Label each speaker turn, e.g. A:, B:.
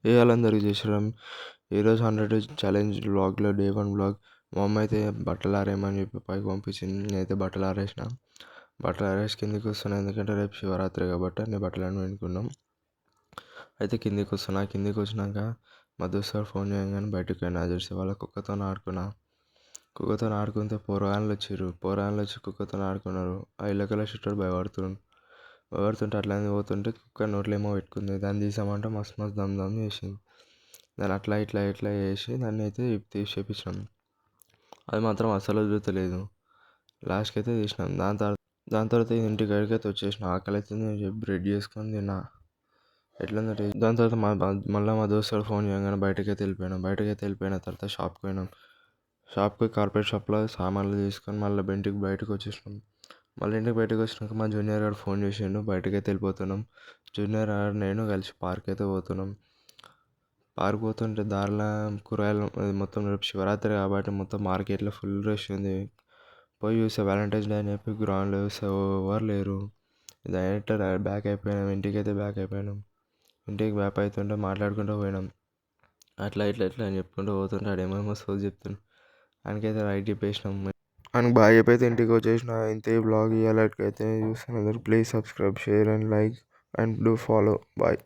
A: అందరికి చేసినాం. ఈరోజు 100 ఛాలెంజ్ వ్లాగ్లో డే 1 వ్లాగ్. మా అమ్మ అయితే బట్టలు ఆరేయమని చెప్పి పైకి పంపించింది. నేనైతే బట్టలు ఆరేసిన. బట్టలు ఆరేసి కిందికి వస్తున్నాను, ఎందుకంటే రేపు శివరాత్రి కాబట్టి అన్ని బట్టలను పెట్టుకున్నాం. అయితే కిందికి వస్తున్నా. కిందికి వచ్చినాక మా దోస్తు ఫోన్ చేయగానే బయటకు పోయినా. చూసి వాళ్ళ కుక్కతో ఆడుకున్నా. కుక్కతో ఆడుకుంటే పోరగాళ్ళు వచ్చి కుక్కతో ఆడుకున్నారు. ఆ ఎల్లో కలర్ షర్ట్ భయపడుతుంటే అట్లా పోతుంటే కుక్క నోట్లో ఏమో పెట్టుకుంది. దాన్ని తీసామంటే మస్తు మస్తు దమ్ దమ్ చేసింది. దాన్ని అట్లా ఇట్లా చేసి దాన్ని అయితే తీసి చేపించినాం. అది మాత్రం అస్సలు వదులుతలేదు. లాస్ట్కి అయితే తీసినాం. దాని తర్వాత ఇంటి కాడికి అయితే వచ్చేసిన. ఆకలి అవుతుంది అని చెప్పి బ్రెడ్ చేసుకొని తిన్నా. ఎట్లుందో టేస్ట్. దాని తర్వాత మళ్ళీ మా దోస్తుడు ఫోన్ చేయగానే బయటకైతే వెళ్ళిపోయిన తర్వాత షాప్కి పోయినాం. షాప్కి కార్పొరేట్ షాప్లో సామాన్లు తీసుకొని మళ్ళీ ఇంటికి బయటకు వచ్చేసినాం. మళ్ళీ ఇంటికి బయటకు వచ్చినాక మా జూనియర్ గారు ఫోన్ చేసిండు, బయటకైతే వెళ్ళిపోతున్నాం. జూనియర్ గారు నేను కలిసి పార్క్ అయితే పోతున్నాం. పార్క్ పోతుంటే దారిలో కూరగాయలు మొత్తం రేపు శివరాత్రి కాబట్టి మొత్తం మార్కెట్లో ఫుల్ రష్ ఉంది. పోయి చూస్తే వ్యాలంటైన్స్ డే అని చెప్పి గ్రౌండ్లో చూస్తే ఎవరు లేరు. డైరెక్ట్ బ్యాక్ అయిపోయినాం. ఇంటికి బ్యాక్ అవుతుంటే మాట్లాడుకుంటూ పోయినాం. అట్లా ఇట్లా అని చెప్పుకుంటూ పోతుంటే ఆడేమేమో సోది చెప్తుండు. ఆయనకైతే రైట్ చెప్పేసినాం. ఆయనకు బాగా చెప్పైతే ఇంటికి వచ్చేసిన. ఇంతే బ్లాగ్. ఇవాళకైతే చూస్తున్న అందరూ please subscribe, share and like and do follow. Bye.